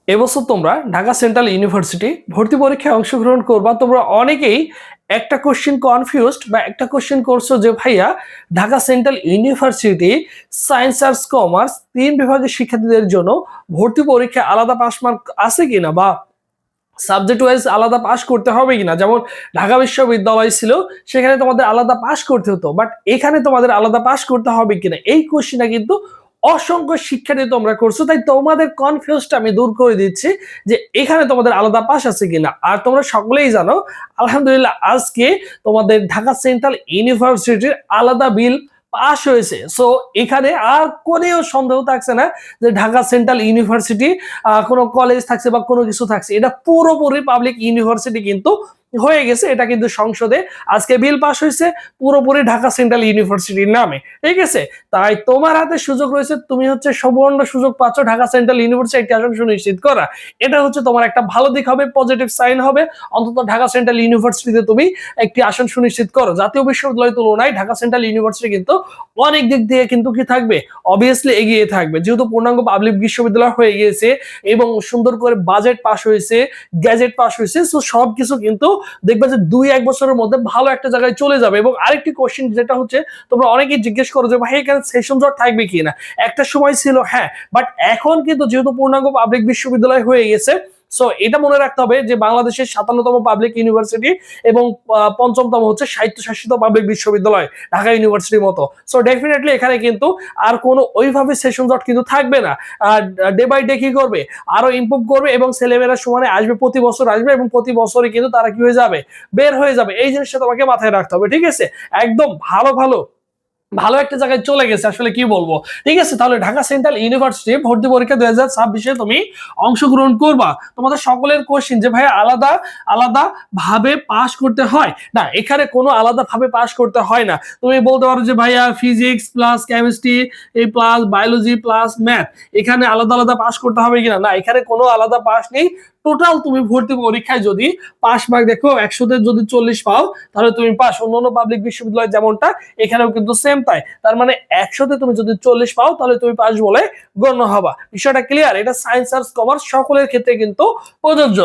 এবছর তোমরা Dhaka central university ভর্তি পরীক্ষায় অংশগ্রহণ করবা। তোমরা অনেকেই একটা কোশ্চেন কনফিউজড বা একটা কোশ্চেন করছো যে ভাইয়া Dhaka central university science arts commerce 3 বিভাগের শিক্ষার্থীদের জন্য ভর্তি পরীক্ষায় আলাদা পাস মার্ক আছে কিনা বা সাবজেক্ট ওয়াইজ আলাদা পাস করতে হবে কিনা। যেমন ঢাকা বিশ্ববিদ্যালয় ছিল, সেখানে তোমাদের আলাদা পাস করতে হতো, বাট এখানে তোমাদের আলাদা পাস করতে হবে কিনা এই কোশ্চেনটা কিন্তু অসংখ্য শিক্ষার্থী তোমরা করছো। তাই তোমাদের কনফিউজটা আমি দূর করে দিচ্ছি যে এখানে তোমাদের আলাদা পাস আছে কিনা। আর তোমরা সকলেই জানো আলহামদুলিল্লাহ আজকে তোমাদের ঢাকা সেন্ট্রাল ইউনিভার্সিটির আলাদা বিল পাস হয়েছে। সো এখানে আর কোনেও সন্দেহ থাকছে না যে ঢাকা সেন্ট্রাল ইউনিভার্সিটি কোনো কলেজ থাকছে বা কোনো কিছু থাকছে, এটা পুরোপুরি পাবলিক ইউনিভার্সিটি কিন্তু হয়ে গেছে। এটা কিন্তু সংসদে আজকে বিল পাস হয়েছে পুরোপুরি ঢাকা সেন্ট্রাল ইউনিভার্সিটির নামে, ঠিক আছে। তাই তোমার হাতে সুযোগ রয়েছে, তুমি হচ্ছে সুবর্ণ সুযোগ পাচ্ছ ঢাকা সেন্ট্রাল ইউনিভার্সিটি আসন সুনিশ্চিত করা। এটা হচ্ছে তোমার একটা ভালো দিক হবে, পজিটিভ সাইন হবে। অন্তত ঢাকা সেন্ট্রাল ইউনিভার্সিটিতে তুমি একটি আসন সুনিশ্চিত করো। জাতীয় বিশ্ববিদ্যালয়ের তুলনায় ঢাকা সেন্ট্রাল ইউনিভার্সিটি কিন্তু অনেক দিক দিয়ে কিন্তু কি থাকবে, অবভিয়াসলি এগিয়ে থাকবে, যেহেতু পূর্ণাঙ্গ পাবলিক বিশ্ববিদ্যালয় হয়ে গিয়েছে এবং সুন্দর করে বাজেট পাস হয়েছে, গ্যাজেট পাস হয়েছে। সো সবকিছু কিন্তু দেখবে যে 2-1 বছরের মধ্যে ভালো একটা জায়গায় চলে যাবে। এবং আরেকটি কোশ্চেন যেটা হচ্ছে তোমরা অনেকেই জিজ্ঞেস করো যে ভাই এখানে সেশন জট থাকবে কিনা। একটা সময় ছিল হ্যাঁ, বাট এখন কিন্তু যেহেতু পূর্ণাঙ্গ পাবলিক বিশ্ববিদ্যালয় হয়ে গেছে, সো এটা মনে রাখতে হবে যে বাংলাদেশের 57তম পাবলিক ইউনিভার্সিটি এবং 5ম হচ্ছে স্বায়ত্তশাসিত পাবলিক বিশ্ববিদ্যালয় ঢাকা ইউনিভার্সিটির মতো। সো ডেফিনেটলি এখানে কিন্তু আর কোনো ওইভাবে সেশন জট কিন্তু থাকবে না। ডে বাই ডে কি করবে, আরো ইমপ্রুভ করবে এবং ছেলেমেয়েরা সমানে আসবে, প্রতি বছর আসবে এবং প্রতি বছরই কিন্তু তারা কি হয়ে যাবে, বের হয়ে যাবে। এই জিনিসটা তোমাকে মাথায় রাখতে হবে, ঠিক আছে। একদম ভালো ভালো ভালো একটা জায়গায় চলে গেছে, আসলে কি বলবো। ঠিক আছে, তাহলে ঢাকা সেন্ট্রাল ইউনিভার্সিটি ভর্তি পরীক্ষা 2026-এ তুমি অংশগ্রহণ করবা। তোমাদের সকলের কোশ্চেন যে ভাই আলাদা আলাদা ভাবে পাস করতে হয় না, এখানে কোনো আলাদা ভাবে পাস করতে হয় না। তুমি বলতে পারো যে ভাইয়া ফিজিক্স প্লাস কেমিস্ট্রি এই প্লাস বায়োলজি প্লাস ম্যাথ এখানে আলাদা আলাদা পাস করতে হবে কিনা, না এখানে কোনো আলাদা পাস নেই। টোটাল তুমি ভর্তি পরীক্ষায় যদি পাস মার্ক দেখো 100-তে যদি 40 পাও তাহলে তুমি পাস। অন্যান্য পাবলিক বিশ্ববিদ্যালয় যেমনটা এখানেও কিন্তু সেম তাই। তার মানে 100-তে তুমি যদি 40 পাও তাহলে তুমি পাস বলে গণ্য হবা। বিষয়টা ক্লিয়ার? এটা সায়েন্স আর্টস কমার্স সকলের ক্ষেত্রে কিন্তু প্রযোজ্য।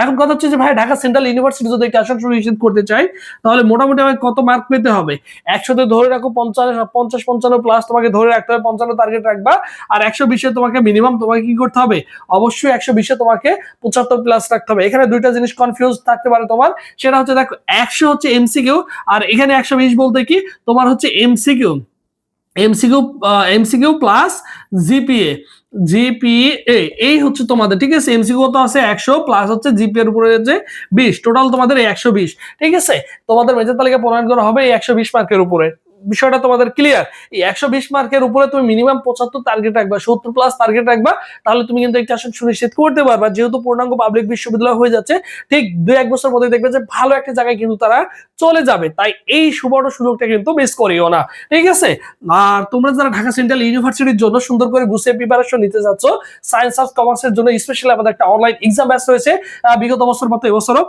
এখন কথা হচ্ছে যে ভাই ঢাকা সেন্ট্রাল ইউনিভার্সিটি যদি একটা আসন সুনিশ্চিত করতে চাই তাহলে মোটামুটি আমাকে কত মার্ক পেতে হবে। 100-তে ধরে রাখো 50-55 প্লাস তোমাকে ধরে রাখতে হবে, 55 টার্গেট রাখবা। আর 120-এ তোমাকে মিনিমাম তোমাকে কি করতে হবে, অবশ্যই 120-এ তোমাকে 75 প্লাস রাখতে হবে। এখানে দুইটা জিনিস কনফিউজ থাকতে পারে তোমার, সেটা হচ্ছে দেখো 100 হচ্ছে এমসিকিউ আর এখানে 120 বলতে কি তোমার হচ্ছে MCQ MCQ MCQ plus GPA GPA এই হচ্ছে তোমাদের, ঠিক আছে। এমসিকিউ তো আছে 100 প্লাস হচ্ছে জিপিএ এর উপরে যে 20, টোটাল তোমাদের 120, ঠিক আছে। তোমাদের মেজর তালিকা প্রণয়ন করা হবে এই 120 মার্কের উপরে। বিষয়টা তোমাদের ক্লিয়ার? এই 120 মার্কের উপরে তুমি মিনিমাম 75 টার্গেট রাখবা, 70 প্লাস টার্গেট রাখবা, তাহলে তুমি কিন্তু একটা আসন সুনিশ্চিত করতে পারবা। যেহেতু পূর্ণাঙ্গ পাবলিক বিশ্ববিদ্যালয় হয়ে যাচ্ছে, ঠিক 2-1 বছর মধ্যে দেখবে যে ভালো একটা জায়গায় কিন্তু তারা চলে যাবে। তাই এই সুবর্ণ সুযোগটা কিন্তু মিস করিও না, ঠিক আছে। আর তোমরা যারা ঢাকা সেন্ট্রাল ইউনিভার্সিটির জন্য সুন্দর করে গুছিয়ে প্রিপারেশন নিতে যাচ্ছ, সায়েন্স আর্টস কমার্সের জন্য স্পেশালি আমাদের একটা অনলাইন এক্সাম ব্যাচ রয়েছে বিগত বছর মতো এবছরও,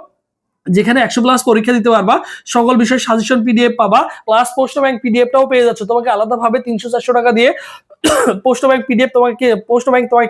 যেখানে 100 প্লাস পরীক্ষা দিতে পারবা, সকল বিষয় সাজেশন পিডিএফ পাবা, প্লাস প্রশ্ন ব্যাংক পিডিএফটাও পেয়ে যাচ্ছ। তোমাকে আলাদাভাবে 300-400 টাকা দিয়ে প্রশ্ন ব্যাংক পিডিএফ তোমাকে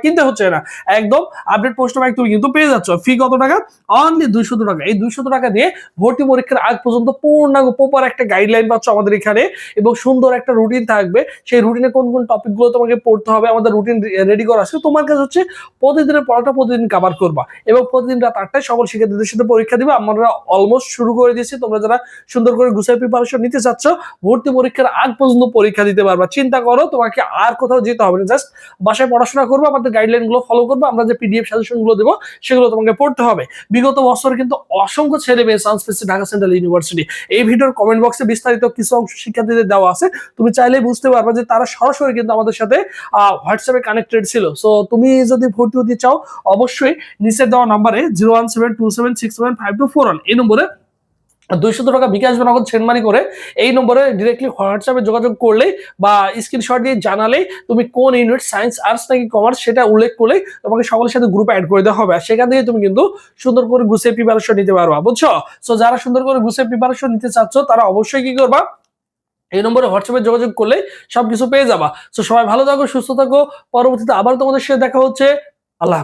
কিনতে হচ্ছে না, একদম আপডেট প্রশ্ন ব্যাংক তুমি কিন্তু পেয়ে যাচ্ছ। ফি কত টাকা? অনলি 200 টাকা। এই 200 টাকা দিয়ে ভর্তি পরীক্ষার আগ পর্যন্ত পূর্ণাঙ্গ প্রপার একটা গাইডলাইন পাচ্ছ আমাদের এখানে এবং সুন্দর একটা রুটিন থাকবে। সেই রুটিনে কোন কোন টপিকগুলো তোমাকে পড়তে হবে আমাদের রুটিন রেডি করা আছে। তোমার কাছে হচ্ছে প্রতিদিনের পড়াটা প্রতিদিন কভার করবা এবং প্রতিদিন রাত 8টায় সকল শিক্ষার্থীদের সাথে পরীক্ষা দিবে। আমরা অলমোস্ট শুরু করে দিয়েছি, তোমরা যারা সুন্দর করে গুছিয়ে প্রিপারেশন নিতে চাচ্ছ ভর্তি পরীক্ষার আগ পর্যন্ত পরীক্ষা দিতে পারবা। চিন্তা করো, তোমাকে আর কোথাও যেতে হবে না, জাস্ট বাসায় পড়াশোনা করবো, আমাদের গাইডলাইন গুলো ফলো করবো, আমরা যে পিডিএফ সাজেশন গুলো দেবো সেগুলো তোমাকে পড়তে হবে। বিগত বছর কিন্তু অসংখ্য ছেলে মেয়ে চান্স পেয়েছে ঢাকা সেন্ট্রাল ইউনিভার্সিটি। এই ভিডিওর কমেন্ট বক্সে বিস্তারিত কিছু অংশ শিক্ষার্থীদের দেওয়া আছে, তুমি চাইলে বুঝতে পারবে যে তারা সরাসরি কিন্তু আমাদের সাথে হোয়াটসঅ্যাপে কানেক্টেড ছিল। সো তুমি যদি ভর্তি হতে চাও অবশ্যই নিচে দেওয়া নাম্বারে 01727675241 এই নম্বরে 200 টাকা বিকাশ বা নগদ সেন্ড মানি করে এই নম্বরে ডিরেক্টলি হোয়াটসঅ্যাপে যোগাযোগ করলেই বা স্ক্রিনশট দিয়ে জানালেই তুমি কোন ইউনিট সায়েন্স আর্টস নাকি কমার্স সেটা উল্লেখ করলেই তোমাকে সকলের সাথে গ্রুপে অ্যাড করে দেওয়া হবে। আর সেখান থেকে তুমি কিন্তু সুন্দর করে গুছিয়ে প্রিপারেশন নিতে পারবা, বুঝছো। সো যারা সুন্দর করে গুছিয়ে প্রিপারেশন নিতে চাচ্ছ তারা অবশ্যই কি করবা, এই নম্বরে হোয়াটসঅ্যাপে যোগাযোগ করলে সবকিছু পেয়ে যাবা। সো সবাই ভালো থাকো, সুস্থ থাকো, পরবর্তীতে আবার তোমাদের সাথে দেখা হচ্ছে। আল্লাহ।